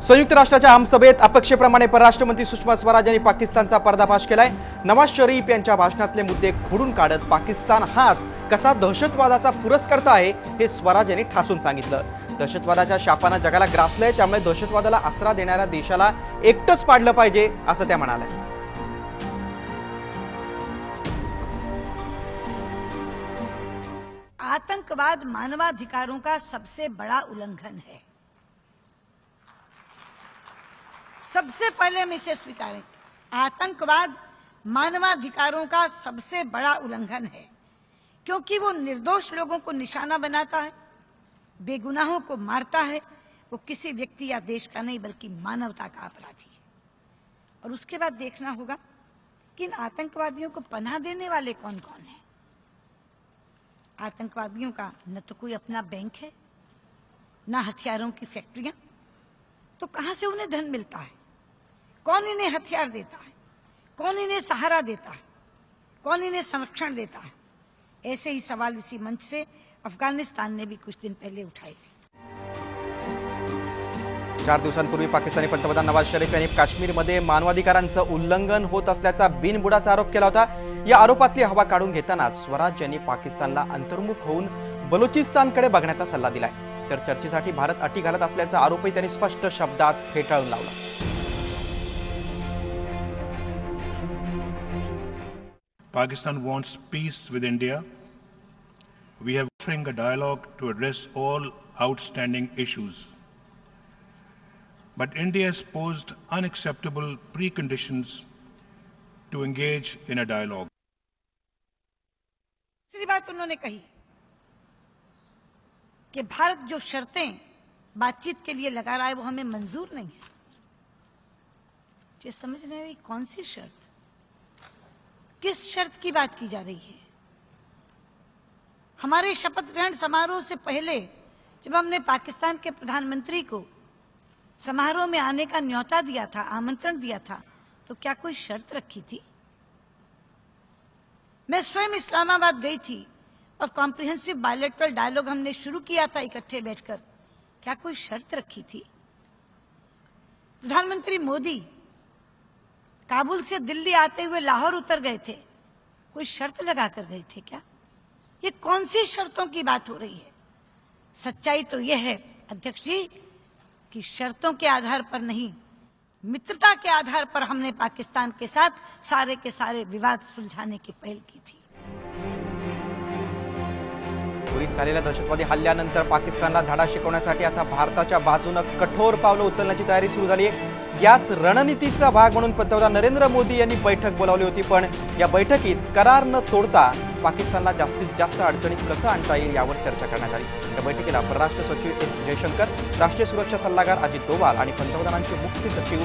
संयुक्त राष्ट्राच्या आमसभेत अपेक्षेप्रमाणे परराष्ट्र मंत्री सुषमा स्वराज यांनी पाकिस्तानचा पर्दाफाश केलाय। नवाज शरीफ यांच्या भाषणातले मुद्दे खोडून काढत पाकिस्तान हाच कसा दहशतवादाचा पुरस्कर्ता आहे हे स्वराज यांनी ठासून सांगितलं। दहशतवादाच्या शापानं जगाला ग्रासलंय, त्यामुळे दहशतवादाला आसरा देणाऱ्या देशाला एकटंच पाडलं पाहिजे असं त्या म्हणाल्या। आतंकवाद मानवाधिकारों का सबसे बड़ा उल्लंघन है। सबसे पहले हम इसे स्वीकारें, आतंकवाद मानवाधिकारों का सबसे बड़ा उल्लंघन है, क्योंकि वो निर्दोष लोगों को निशाना बनाता है, बेगुनाहों को मारता है। वो किसी व्यक्ति या देश का नहीं बल्कि मानवता का अपराधी है। और उसके बाद देखना होगा कि इन आतंकवादियों को पनाह देने वाले कौन कौन हैं। आतंकवादियों का न तो कोई अपना बैंक है, न हथियारों की फैक्ट्रियां, तो कहां से उन्हें धन मिलता है? कौन इन्हें हथियार देता है? कौन इन्हें सहारा देता है? कौन इन्हें संरक्षण देता है? ऐसे ही सवाल इसी मंच से अफगानिस्तान ने भी कुछ दिन पहले उठाए थे। 4 दिवसांपूर्वी पाकिस्तानी पंतप्रधान नवाज शरीफ यांनी काश्मीरमध्ये मानवाधिकारांचं उल्लंघन होत असल्याचा बिनबुडाचा आरोप केला होता। या आरोपातली हवा काढून घेताना स्वराज यांनी पाकिस्तानला अंतर्मुख होऊन बलुचिस्तानकडे बघण्याचा सल्ला दिलाय। तर चर्चेसाठी भारत अटी घालत असल्याचा आरोपही त्यांनी स्पष्ट शब्दात फेटाळून लावला। Pakistan wants peace with India. We are offering a dialogue to address all outstanding issues. But India has posed unacceptable preconditions to engage in a dialogue. दूसरी बात उन्होंने कही कि भारत जो शर्तें बातचीत के लिए लगा रहा है वो हमें मंजूर नहीं है। ये समझ नहीं रही कौन सी शर्त, किस शर्त की बात की जा रही है। हमारे शपथ ग्रहण समारोह से पहले जब हमने पाकिस्तान के प्रधानमंत्री को समारोह में आने का न्योता दिया था, आमंत्रण दिया था, तो क्या कोई शर्त रखी थी? मैं स्वयं इस्लामाबाद गई थी और कॉम्प्रिहेंसिव बायलैटरल डायलॉग हमने शुरू किया था इकट्ठे बैठकर। क्या कोई शर्त रखी थी? प्रधानमंत्री मोदी काबुल से दिल्ली आते हुए लाहौर उतर गए थे, कोई शर्त लगा कर गए थे क्या? ये कौन सी शर्तों की बात हो रही है? सच्चाई तो यह है अध्यक्ष जी कि शर्तों के आधार पर नहीं, मित्रता के आधार पर हमने पाकिस्तान के साथ सारे के सारे विवाद सुलझाने की पहल की थी। पुरीत झालेल्या दहशतवादी हल्ल्यानंतर पाकिस्तानला धडा शिकवण्यासाठी आता भारताच्या बाजूने कठोर पावलं उचलण्याची तयारी सुरू झाली आहे। याच रणनीतीचा भाग म्हणून पंतप्रधान नरेंद्र मोदी यांनी बैठक बोलावली होती, पण या बैठकीत करार न तोडता पाकिस्तानला जास्तीत जास्त अडचणीत कसं आणता येईल यावर चर्चा करण्यात आली। या बैठकीला परराष्ट्र सचिव एस जयशंकर, राष्ट्रीय सुरक्षा सल्लागार अजित डोवाल आणि पंतप्रधानांचे मुख्य सचिव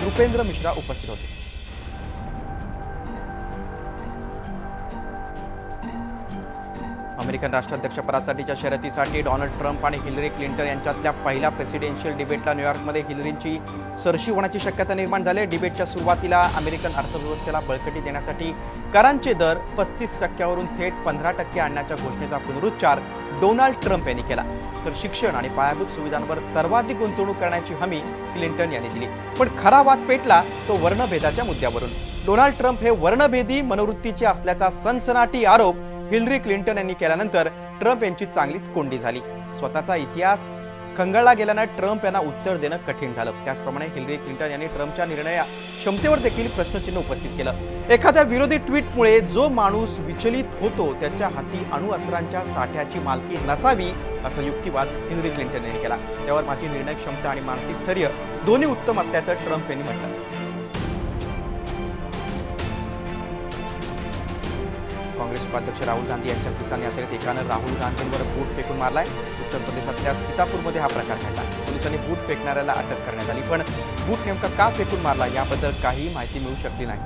नृपेंद्र मिश्रा उपस्थित होते। अमेरिकन राष्ट्राध्यक्षपदासाठीच्या शर्यतीसाठी डोनाल्ड ट्रम्प आणि हिलरी क्लिंटन यांच्यातल्या पहिल्या प्रेसिडेन्शियल डिबेटला न्यूयॉर्कमध्ये हिलरींची सरशी होण्याची शक्यता निर्माण झाली आहे। डिबेटच्या सुरुवातीला अमेरिकन अर्थव्यवस्थेला बळकटी देण्यासाठी करांचे दर 35%वरून थेट 15% आणण्याच्या घोषणेचा पुनरुच्चार डोनाल्ड ट्रम्प यांनी केला। तर शिक्षण आणि पायाभूत सुविधांवर सर्वाधिक गुंतवणूक करण्याची हमी क्लिंटन यांनी दिली। पण खरा वाद पेटला तो वर्णभेदाच्या मुद्द्यावरून। डोनाल्ड ट्रम्प हे वर्णभेदी मनोवृत्तीचे असल्याचा सनसनाटी आरोप हिलरी क्लिंटन यांनी केल्यानंतर ट्रम्प यांची चांगलीच कोंडी झाली। स्वतःचा इतिहास खंगाळला गेल्याने ट्रम्प यांना उत्तर देणं कठीण झालं। त्याचप्रमाणे हिलरी क्लिंटन यांनी ट्रम्पच्या निर्णया क्षमतेवर देखील प्रश्नचिन्ह उपस्थित केलं। एखाद्या विरोधी ट्विटमुळे जो माणूस विचलित होतो त्याच्या हाती अणुअस्त्रांच्या साठ्याची मालकी नसावी असा युक्तिवाद हिलरी क्लिंटन यांनी केला। त्यावर माझी निर्णय क्षमता आणि मानसिक स्थैर्य दोन्ही उत्तम असल्याचं ट्रम्प यांनी म्हटलं। काँग्रेस उपाध्यक्ष राहुल गांधी यांच्या किसान यात्रेत एकानं राहुल गांधींवर बूट फेकून मारलाय। उत्तर प्रदेशातल्या सीतापूरमध्ये हा प्रकार घडला। पोलिसांनी बूट फेकणाऱ्याला अटक करण्यात आली, पण बूट नेमका का फेकून मारला याबद्दल काही माहिती मिळू शकली नाही।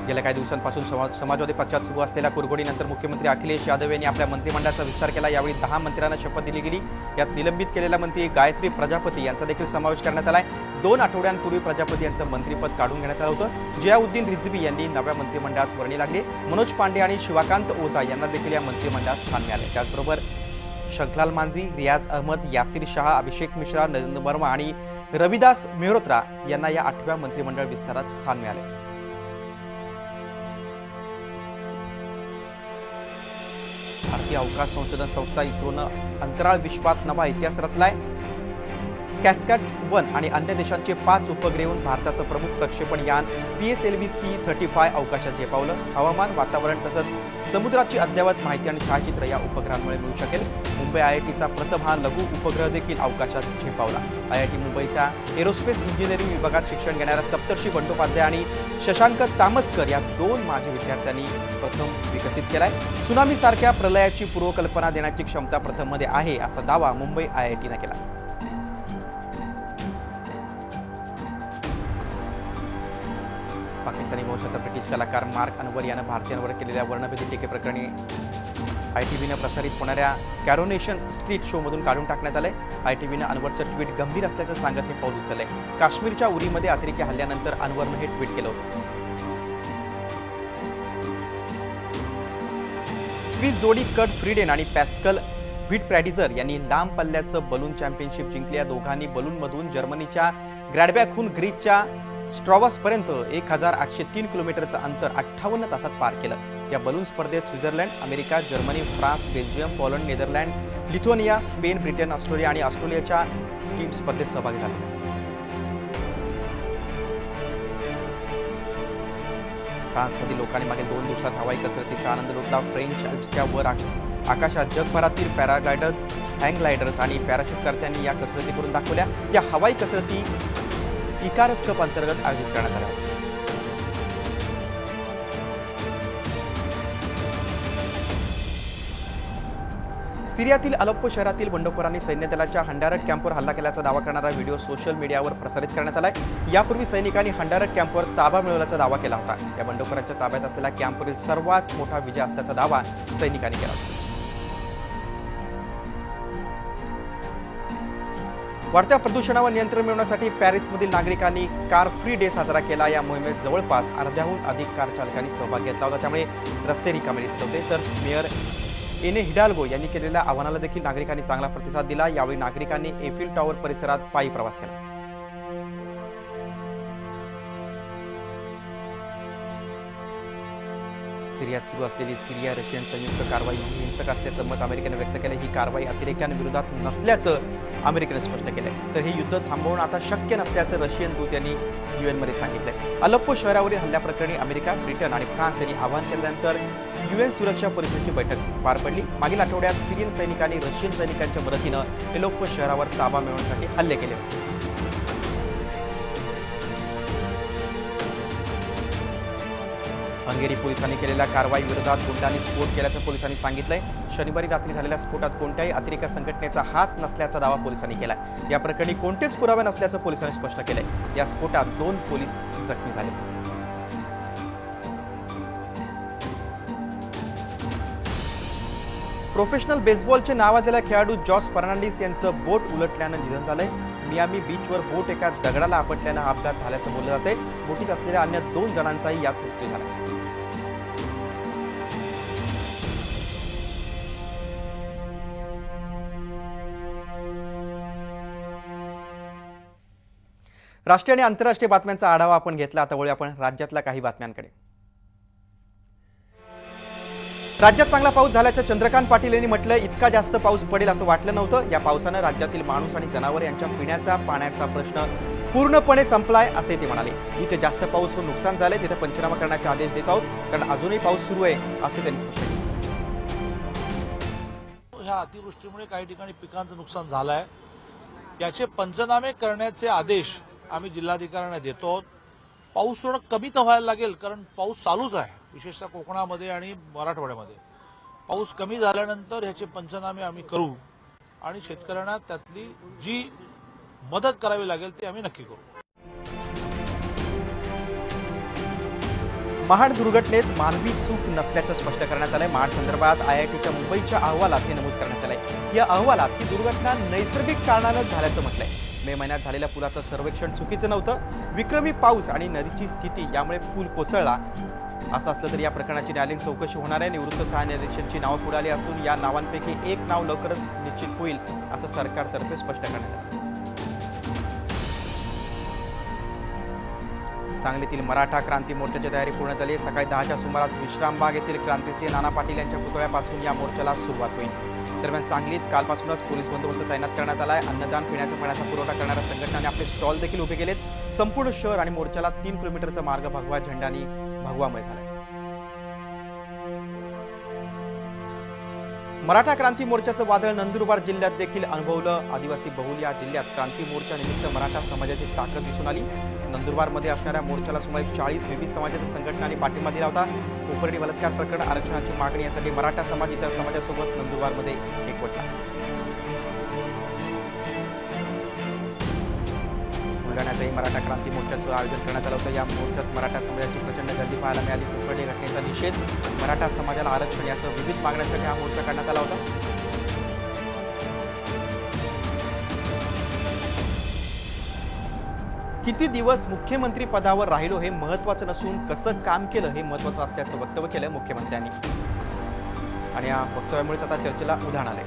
गेल्या काही दिवसांपासून समाजवादी पक्षात सुरू असलेल्या कुरघोडीनंतर मुख्यमंत्री अखिलेश यादव यांनी आपल्या मंत्रिमंडळाचा विस्तार केला। यावेळी 10 मंत्र्यांना शपथ दिली गेली। यात निलंबित केलेल्या मंत्री गायत्री प्रजापती यांचा देखील समावेश करण्यात आलाय। 2 आठवड्यांपूर्वी प्रजापती यांचं मंत्रिपद काढून घेण्यात आलं होतं। जियाउद्दीन रिझवी यांनी नव्या मंत्रिमंडळात वर्णी लागली। मनोज पांडे आणि शिवाकांत ओझा यांना देखील या मंत्रिमंडळात स्थान मिळाले। त्याचबरोबर शंखलाल मांझी, रियाज अहमद, यासिर शाह, अभिषेक मिश्रा, नरेंद्र वर्मा आणि रविदास मेहरोत्रा यांना या 8व्या मंत्रिमंडळ विस्तारात स्थान मिळाले। भारतीय अवकाश संशोधन संस्था इस्रोनं अंतराळ विश्वात नवा इतिहास रचलाय। स्कॅटसॅट-1 आणि अन्य देशांचे 5 उपग्रहून भारताचं प्रमुख प्रक्षेपण यान PSLV-C-35 अवकाशात झेपावलं। हवामान, वातावरण तसंच समुद्राची अद्ययावत माहिती आणि छायाचित्र या उपग्रहांमुळे मिळू शकेल। मुंबई IITचा प्रथम हा लघु उपग्रह देखील अवकाशात झेपावला। IIT मुंबईच्या एरोस्पेस इंजिनिअरिंग विभागात शिक्षण घेणाऱ्या सप्तर्षी बंडोपाध्याय आणि शशांक तामस्कर या 2 माजी विद्यार्थ्यांनी प्रथम विकसित केलाय। सुनामी सारख्या प्रलयाची पूर्वकल्पना देण्याची क्षमता प्रथममध्ये आहे असा दावा मुंबई IITनं केला। पाकिस्तानी वंशाचा ब्रिटिश कलाकार मार्क अनवर यानं भारतीयांवर केलेल्या वर्णभेदी टीकेप्रकरणी ITVनं प्रसारित होणाऱ्या कॅरोनेशन स्ट्रीट शोमधून काढून टाकण्यात आलंय। ITVनं अनवरचं ट्विट गंभीर असल्याचं सांगत हे पाऊल उचललंय। काश्मीरच्या उरीमध्ये अतिरेकी हल्ल्यानंतर अनवरनं हे ट्विट केलं होतं। स्विस जोडी कट फ्रीडेन आणि पॅस्कल व्हिटप्रॅडिझर यांनी लांब पल्ल्याचं बलून चॅम्पियनशिप जिंकली। या दोघांनी बलूनमधून जर्मनीच्या ग्रॅडबॅकहून ग्रीसच्या स्ट्रॉवसपर्यंत 1803 किलोमीटरचं अंतर 58 तासात पार केलं। या बलून स्पर्धेत Switzerland, America, Germany, France, Belgium, Poland, Netherland, Lithuania, Spain, Britain, Australia आणि ऑस्ट्रेलियाच्या टीम स्पर्धेत सहभागी झाल्या। फ्रान्समधील लोकांनी मागील 2 दिवसात हवाई कसरतीचा आनंद लुटला। फ्रेंच अल्प्सच्या वर आकाशात जगभरातील पॅराग्लायडर्स, हँगग्लायडर्स आणि पॅराशूटकर्त्यांनी या कसरती करून दाखवल्या। या हवाई कसरती इकारस कप अंतर्गत आयोजित करण्यात आल्या होत्या। सिरियातील अलेप्पो शहरातील बंडखोरांनी सैन्य दलाच्या हंडारट कॅम्पवर हल्ला केल्याचा दावा करणारा व्हिडिओ सोशल मीडियावर प्रसारित करण्यात आलाय। यापूर्वी सैनिकांनी हंडारट कॅम्पवर ताबा मिळवल्याचा दावा केला होता। या बंडखोरांच्या ताब्यात असलेल्या कॅम्पवरील सर्वात मोठा विजय असल्याचा दावा सैनिकांनी केला होता। वाढत्या प्रदूषणावर नियंत्रण मिळवण्यासाठी पॅरिसमधील नागरिकांनी कार फ्री डे साजरा केला। या मोहिमेत जवळपास अर्ध्याहून अधिक कार चालकांनी सहभाग घेतला होता, त्यामुळे रस्ते रिकामे दिसत होते। तर मेयर एने हिडाल्गो यांनी केलेल्या आवाहनाला देखील नागरिकांनी चांगला प्रतिसाद दिला। यावेळी नागरिकांनी एफिल टॉवर परिसरात पायी प्रवास केला। सिरियात सुरू असलेली सिरिया रशियन संयुक्त कारवाई हिंसक असल्याचं मत अमेरिकेनं व्यक्त केलं। ही कारवाई अतिरेक्यांविरोधात नसल्याचं अमेरिकेनं स्पष्ट केलंय। तर हे युद्ध थांबवणं आता शक्य नसल्याचं रशियन दूत यांनी UN सांगितलंय। अलेप्पो शहरावरील हल्ल्याप्रकरणी अमेरिका, ब्रिटन आणि फ्रान्स यांनी आवाहन केल्यानंतर UN सुरक्षा परिषदेची बैठक पार पडली। मागील आठवड्यात सिरियन सैनिकांनी रशियन सैनिकांच्या मदतीनं अलेप्पो शहरावर ताबा मिळवण्यासाठी हल्ले केले होते। हंगेरी पोलिसांनी केलेल्या कारवाई विरोधात गुंडांनी स्फोट केल्याचं पोलिसांनी सांगितलंय। शनिवारी रात्री झालेल्या स्फोटात कोणत्याही अतिरेकी संघटनेचा हात नसल्याचा दावा पोलिसांनी केलाय। या प्रकरणी कोणतेच पुरावे नसल्याचं पोलिसांनी स्पष्ट केलंय। या स्फोटात 2 पोलीस जखमी झाले। प्रोफेशनल बेसबॉलचे नावाजलेला खेळाडू जॉस फर्नांडिस यांचं बोट उलटल्यानं निधन झालंय। मियामी बीचवर बोट एका दगडाला आपटल्यानं अपघात झाल्याचं बोललं जातंय। बोटीत असलेल्या अन्य 2 जणांचाही यात मृत्यू झाला। राष्ट्रीय आणि आंतरराष्ट्रीय बातम्यांचा आढावा आपण घेतला। आता वळूया आपण राज्यातल्या काही बातम्यांकडे। राज्यात चांगला पाऊस झाल्याचं चंद्रकांत पाटील यांनी म्हटलं। इतका जास्त पाऊस पडेल असं वाटलं नव्हतं। या पावसानं राज्यातील माणूस आणि जनावर यांच्या पिण्याच्या पाण्याचा प्रश्न पूर्णपणे संपलाय असे ते म्हणाले। जिथे जास्त पाऊस होऊन नुकसान झाले तिथे पंचनामा करण्याचे आदेश देत आहोत, कारण अजूनही पाऊस सुरू आहे असे त्यांनी स्पष्ट केले। ह्या अतिवृष्टीमुळे काही ठिकाणी पिकांचं नुकसान झालं आहे, याचे पंचनामे करण्याचे आदेश आम्ही जिल्हाधिकाऱ्यांना देतो आहोत। पाऊस थोडा कमी तर व्हायला लागेल, कारण पाऊस चालूच आहे, विशेषतः कोकणामध्ये आणि मराठवाड्यामध्ये। पाऊस कमी झाल्यानंतर ह्याचे पंचनामे आम्ही करू आणि शेतकऱ्यांना त्यातली जी मदत करावी लागेल ती आम्ही नक्की करू। महाड दुर्घटनेत मानवी चूक नसल्याचं स्पष्ट करण्यात आलंय। महाड संदर्भात IITच्या मुंबईच्या अहवालात हे नमूद करण्यात आलंय। या अहवालात ही दुर्घटना नैसर्गिक कारणानं झाल्याचं म्हटलंय। मे महिन्यात झालेल्या पुलाचं सर्वेक्षण चुकीचं नव्हतं। विक्रमी पाऊस आणि नदीची स्थिती यामुळे पूल कोसळला। असं असलं तरी या प्रकरणाची न्यायालयीन चौकशी होणार आहे। निवृत्त सहान्याधीशांची नावं पुढे आली असून या नावांपैकी एक नाव लवकरच निश्चित होईल असं सरकारतर्फे स्पष्ट करण्यात आलं। सांगलीतील मराठा क्रांती मोर्चाची तयारी पूर्ण झाली आहे। सकाळी 10च्या सुमारास विश्रामबाग येथील क्रांतिसिंह नाना पाटील यांच्या पुतळ्यापासून या मोर्चाला सुरुवात होईल। दरम्यान सांगलीत कालपासूनच पोलीस बंदोबस्त तैनात करण्यात आला आहे। अन्नदान, पिण्याच्या पाण्याचा पुरवठा करणाऱ्या संघटनांनी आपले स्टॉल देखील उभे केलेत। संपूर्ण शहर आणि मोर्चाला 3 किलोमीटरचा मार्ग भगवा झेंडानी भगवामय झाला। मराठा क्रांती मोर्चाचं वादळ नंदुरबार जिल्ह्यात देखील अनुभवलं। आदिवासी बहुल या जिल्ह्यात क्रांती मोर्चा निमित्त मराठा समाजाची ताकद दिसून आली। नंदुरबारमध्ये असणाऱ्या मोर्चाला सुमारे 40 विविध समाजाच्या संघटनांनी पाठिंबा दिला होता। कोपर्डी बलात्कार प्रकरण आरक्षणाची मागणी यासाठी मराठा समाज इतर समाजासोबत नंदुरबारमध्ये एकवटला। बुलढाण्यातही मराठा क्रांती मोर्चाचं आयोजन करण्यात आलं होतं। या मोर्चात मराठा समाजाची प्रचंड गर्दी पाहायला मिळाली। कोपर्डी घटनेचा निषेध, मराठा समाजाला आरक्षण यासह विविध मागण्यांसाठी हा मोर्चा काढण्यात आला होता। किती दिवस मुख्यमंत्री पदावर राहिलो हे महत्त्वाचं नसून कसं काम केलं हे महत्त्वाचं असल्याचं वक्तव्य केलं मुख्यमंत्र्यांनी। आणि या वक्तव्यामुळेच आता चर्चेला उधाण आलंय।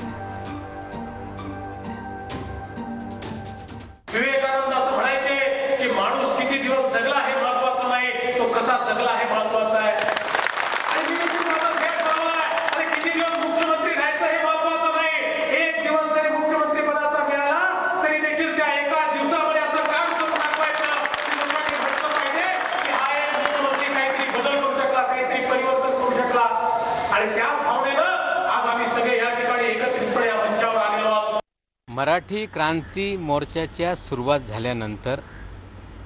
विवेकानंद असं म्हणायचे की माणूस किती दिवस जगला हे महत्त्वाचं नाही, तो कसा जगला हे महत्त्वाचं आहे। आणि मी तुम्हाला थेट सांगलाय, अरे किती दिवस मुख्यमंत्री राहायचं हे महत्त्वाचं नाही। एक दिवस जरी मुख्यमंत्री पदाचा मिळाला तरी देखील त्या एका दिवसामध्ये असं काम करून दाखवायचं की लोकांनी म्हटलं पाहिजे की हा एक मुख्यमंत्री काहीतरी बदल करू शकला, काहीतरी परिवर्तन करू शकला। आणि त्याच भावनेनं आज आम्ही सगळे या ठिकाणी एकत्रितपणे या मंचावर आलेलो आहोत। मराठी क्रांती मोर्चाच्या सुरुवात झाल्यानंतर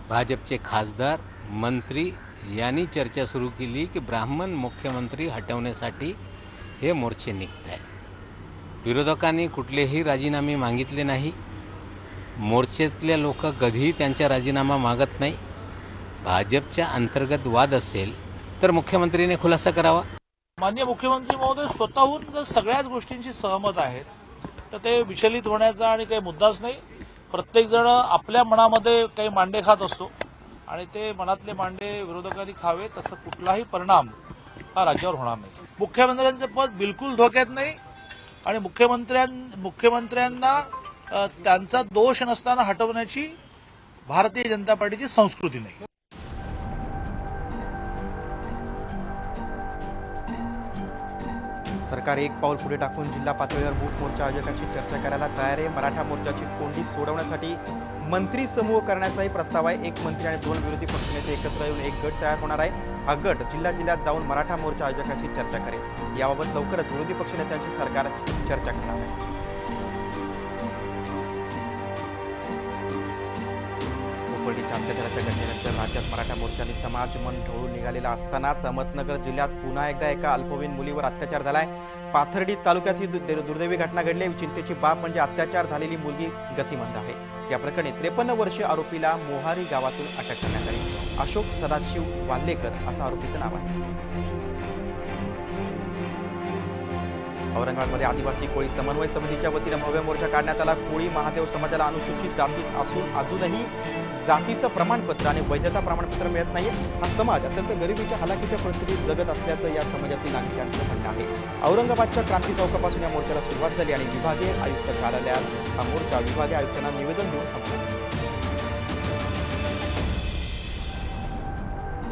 भाजपचे खासदार, मंत्री यांनी चर्चा सुरू केली की ब्राह्मण मुख्यमंत्री हटवण्यासाठी हे मोर्चे निघत आहे। विरोधकांनी कुठलेही राजीनामे मागितले नाही। मोर्चेतले लोक कधीही त्यांचा राजीनामा मागत नाही। भाजपच्या अंतर्गत वाद असेल तर मुख्यमंत्रीने खुलासा करावा। माननीय मुख्यमंत्री महोदय स्वतःहून जर सगळ्याच गोष्टींशी सहमत आहेत तर ते विचलित होण्याचा आणि काही मुद्दाच नाही। प्रत्येक जण आपल्या मनामध्ये काही मांडे खात असतो आणि ते मनातले मांडे विरोधकांनी खावे, तसा कुठलाही परिणाम हा राज्यावर होणार नाही। मुख्यमंत्र्यांचं पद बिलकुल धोक्यात नाही आणि मुख्यमंत्र्यांना त्यांचा दोष नसताना हटवण्याची भारतीय जनता पार्टीची संस्कृती नाही। सरकार एक पाऊल पुढे टाकून जिल्हा पातळीवर मूक मोर्चा आयोजकांशी चर्चा करायला तयार आहे। मराठा मोर्चाची कोंडी सोडवण्यासाठी मंत्री समूह करण्याचाही प्रस्ताव आहे। एक मंत्री आणि 2 विरोधी पक्षनेते एकत्र येऊन एक गट तयार होणार आहे। हा गट जिल्ह्यात जाऊन मराठा मोर्चा आयोजकांशी चर्चा करेल। याबाबत लवकरच विरोधी पक्षनेत्यांशी सरकार चर्चा करणार आहे। कोपर्डीच्या अत्याचाराच्या घटनेनंतर राज्यात मराठा मोर्चाने समाज मन ढवळून निघालेला असतानाच अहमदनगर जिल्ह्यात पुन्हा एकदा एका अल्पवयीन मुलीवर अत्याचार झालाय। पाथर्डी तालुक्यात ही दुर्दैवी घटना घडली। चिंतेची बाब म्हणजे अत्याचार झालेली मुलगी गतिमंद आहे। या प्रकरणी 53 वर्षीय आरोपीला मोहारी गावातून अटक करण्यात आली। अशोक सदाशिव वाल्लेकर असं आरोपीचं नाव आहे। औरंगाबादमध्ये आदिवासी कोळी समन्वय समितीच्या वतीनं भव्य मोर्चा काढण्यात आला। कोळी महादेव समाजाला अनुसूचित जातीत असून अजूनही जातीचं प्रमाणपत्र आणि वैधता प्रमाणपत्र मिळत नाहीये। हा समाज अत्यंत गरिबीच्या हलाखीच्या परिस्थितीत जगत असल्याचं या समाजातील नागरिकांचं म्हणणं आहे। औरंगाबादच्या क्रांती चौकापासून या मोर्चाला सुरुवात झाली आणि विभागीय आयुक्त कार्यालयात हा मोर्चा विभागीय आयुक्तांना निवेदन देऊन संपला।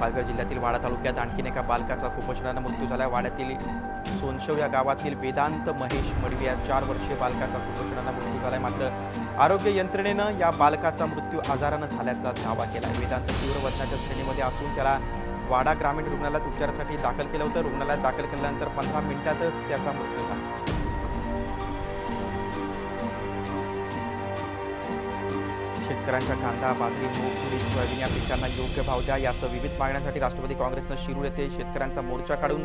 पालघर जिल्ह्यातील वाडा तालुक्यात आणखीन एका बालकाचा कुपोषणानं मृत्यू झाला। वाड्यातील सोनशव या गावातील वेदांत महेश मडवी या 4 वर्षीय बालकाचा कुपोषणानं मृत्यू झालाय। मात्र आरोग्य यंत्रणेनं या बालकाचा मृत्यू आजारानं झाल्याचा दावा केला। वेदांत तीव्र वजनाच्या श्रेणीमध्ये असून त्याला वाडा ग्रामीण रुग्णालयात उपचारासाठी दाखल केलं होतं। रुग्णालयात दाखल केल्यानंतर 15 मिनिटातच त्याचा मृत्यू झाला। शेतकऱ्यांच्या कांदा, बाजरी, मूग, उडीद, सोयाबीन या पिकांना योग्य भाव द्या यासह विविध मागण्यांसाठी राष्ट्रवादी काँग्रेसनं शिरूर येथे शेतकऱ्यांचा मोर्चा काढून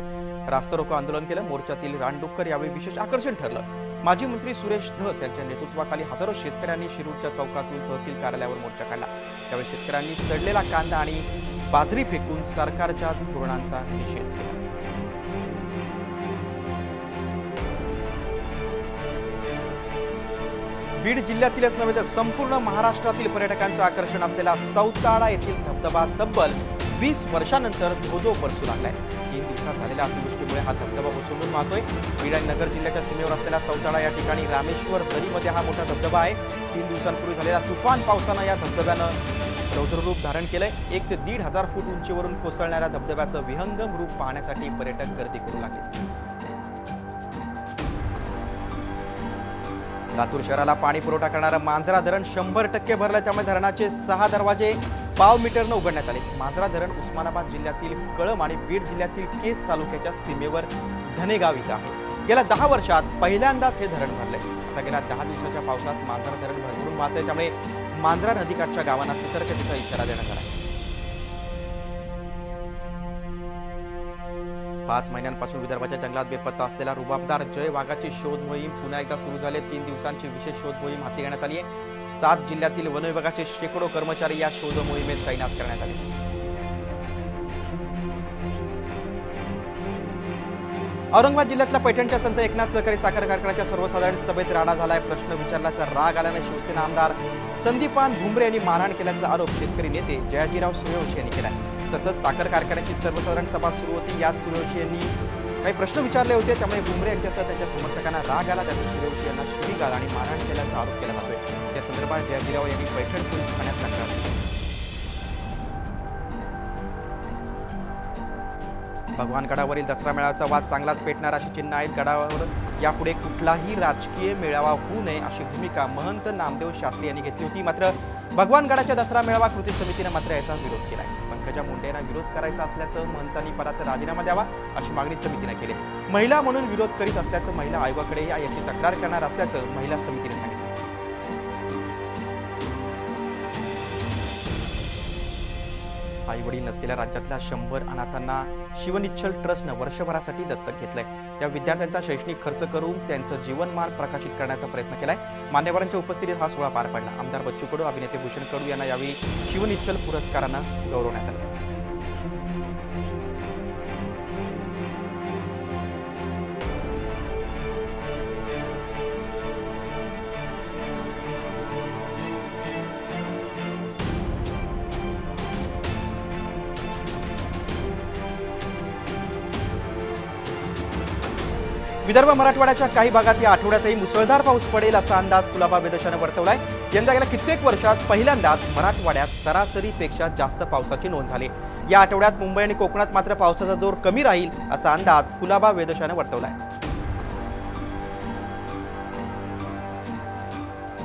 रास्ता रोको आंदोलन केलं। मोर्चातील रानडुक्कर यावेळी विशेष आकर्षण ठरलं। माजी मंत्री सुरेश धस यांच्या नेतृत्वाखाली हजारो शेतकऱ्यांनी शिरूरच्या चौकातून तहसील कार्यालयावर मोर्चा काढला। त्यावेळी शेतकऱ्यांनी सडलेला कांदा आणि बाजरी फेकून सरकारच्या धोरणांचा निषेध केला. बीड जिल्ह्यातीलच नव्हे तर संपूर्ण महाराष्ट्रातील पर्यटकांचं आकर्षण असलेला सौताळा येथील धबधबा तब्बल 20 वर्षांनंतर धोधो बरसू लागलाय. 3 दिवसात झालेल्या अतिवृष्टीमुळे हा धबधबा ओसंडून वाहतोय. बीड आणि नगर जिल्ह्याच्या सीमेवर असलेला सौताळा या ठिकाणी रामेश्वर दरीमध्ये हा मोठा धबधबा आहे. 3 दिवसांपूर्वी झालेल्या तुफान पावसानं या धबधब्यानं रौद्ररूप धारण केलंय. 1 ते 1,500 फूट उंचीवरून कोसळणाऱ्या धबधब्याचं विहंगम रूप पाहण्यासाठी पर्यटक गर्दी करू लागले. लातूर शहराला पाणी पुरवठा करणारं मांजरा धरण 100% भरलं. त्यामुळे धरणाचे 6 दरवाजे पाव मीटरनं उघडण्यात आले. मांजरा धरण उस्मानाबाद जिल्ह्यातील कळंब आणि बीड जिल्ह्यातील केस तालुक्याच्या सीमेवर धनेगाव इथं आहे. गेल्या 10 वर्षात पहिल्यांदाच हे धरण भरले. आता गेल्या 10 दिवसाच्या पावसात मांजरा धरण भरभरून वाहतंय. त्यामुळे मांजरा नदीकाठच्या गावांना सतर्कतेचा इशारा देण्यात आला. 5 महिन्यांपासून विदर्भाच्या जंगलात बेपत्ता असलेला रुबाबदार जय वाघाची शोध मोहीम पुन्हा एकदा सुरू झाली. 3 दिवसांची विशेष शोध मोहीम हाती घेण्यात आली आहे. 7 जिल्ह्यातील वन विभागाचे शेकडो कर्मचारी या शोध मोहिमेत तैनात करण्यात आले. औरंगाबाद जिल्ह्यातल्या पैठणच्या संत एकनाथ सहकारी साखर कारखान्याच्या सर्वसाधारण सभेत राडा झालाय. प्रश्न विचारल्याचा राग आल्याने शिवसेना आमदार संदीपान भुमरे यांनी मारहाण केल्याचा आरोप शेतकरी नेते जयाजीराव सूर्यवंशी यांनी केलाय. तसंच साखर कारखान्याची सर्वसाधारण सभा सुरू होती. यात सूर्यवंशी यांनी काही प्रश्न विचारले होते. त्यामुळे भुमरे यांच्यासह त्यांच्या समर्थकांना राग आला. त्यातून सूर्यवंशी यांना शिवीगाळ आणि मारहाण केल्याचा आरोप केला जातोय. या संदर्भात जयाजीराव यांनी पैठण पोलीस ठाण्यात तक्रार दिली. भगवान गडावरील दसरा मेळाव्याचा वाद चांगलाच पेटणार अशी चिन्ह आहेत. गडावर यापुढे कुठलाही राजकीय मेळावा होऊ नये अशी भूमिका महंत नामदेव शास्त्री यांनी घेतली होती. मात्र भगवान गडाच्या दसरा मेळावा कृती समितीने मात्र याचा विरोध केलाय. पंकजा मुंडे यांना विरोध करायचा असल्याचं महंतांनी पदाचा राजीनामा द्यावा अशी मागणी समितीने केली. महिला म्हणून विरोध करीत असल्याचं महिला आयोगाकडे याची तक्रार करणार असल्याचं महिला समितीने सांगितलं. आई वडील नसलेल्या राज्यातल्या 100 अनाथांना शिवनिच्छल ट्रस्टनं वर्षभरासाठी दत्तक घेतलंय. या विद्यार्थ्यांचा शैक्षणिक खर्च करून त्यांचं जीवनमान प्रकाशित करण्याचा प्रयत्न केलाय. मान्यवरांच्या उपस्थितीत हा सोहळा पार पडला. आमदार बच्चू कडू, अभिनेते भूषण कडू यांना यावेळी शिवनिच्छल पुरस्कारानं गौरवण्यात आलं. विदर्भ मराठवाड्याच्या काही भागात या आठवड्यातही मुसळधार पाऊस पडेल असा अंदाज कुलाबा वेधशाळेनं वर्तवलाय. यंदा गेल्या कित्येक वर्षात पहिल्यांदाच मराठवाड्यात सरासरीपेक्षा जास्त पावसाची नोंद झाली. या आठवड्यात मुंबई आणि कोकणात मात्र पावसाचा जोर कमी राहील असा अंदाज कुलाबा वेधशाळेनं वर्तवलाय.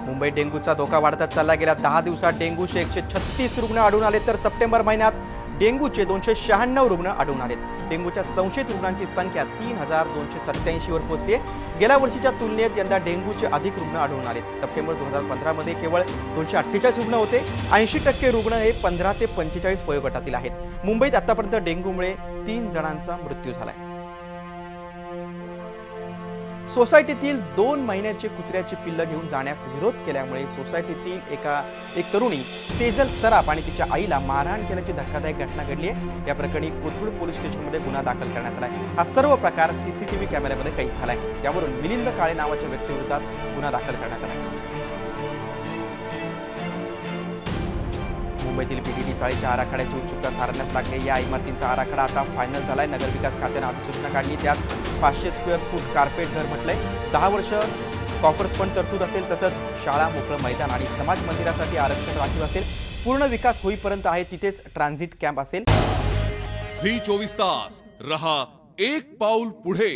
मुंबईत डेंग्यूचा धोका वाढतच चालला. गेल्या 10 दिवसात डेंग्यूचे 136 रुग्ण आढळून आले तर सप्टेंबर महिन्यात डेंग्यूचे 296 रुग्ण आढळून आलेत. डेंग्यूच्या संशयित रुग्णांची संख्या 3287 वर पोहोचली आहे. गेल्या वर्षीच्या तुलनेत यंदा डेंग्यूचे अधिक रुग्ण आढळून आलेत. सप्टेंबर 2015 मध्ये केवळ 248 रुग्ण होते. 80% रुग्ण हे 15 ते 45 वयोगटातील आहेत. मुंबईत आतापर्यंत डेंग्यूमुळे 3 जणांचा मृत्यू झालाय. सोसायटीतील 2 महिन्याचे कुत्र्याची पिल्लं घेऊन जाण्यास विरोध केल्यामुळे सोसायटीतील एक तरुणी सेजल सराफ आणि तिच्या आईला मारहाण केल्याची धक्कादायक घटना घडली आहे. या प्रकरणी कोथरूड पोलीस स्टेशनमध्ये गुन्हा दाखल करण्यात आलाय. हा सर्व प्रकार सीसीटीव्ही कॅमेऱ्यामध्ये कैद झालाय. त्यावरून मिलिंद काळे नावाच्या व्यक्तीविरोधात गुन्हा दाखल करण्यात आलाय. मुंबईतील बीडीडी चाळीच्या आराखड्याची उत्सुकता सारण्यास लागली. या इमारतींचा आराखडा आता फायनल झालाय. नगरविकास खात्याने अधिसूचना काढली. त्यात 500 स्क्वेअर फूट कार्पेट घर म्हटलंय. 10 वर्ष कॉफर्स पण तरतूद असेल. तसंच शाळा, मोकळं मैदान आणि समाज मंदिरासाठी आरक्षण राखीव असेल. पूर्ण विकास होईपर्यंत आहे तिथेच ट्रान्झिट कॅम्प असेल. झी 24 तास रहा एक पाऊल पुढे.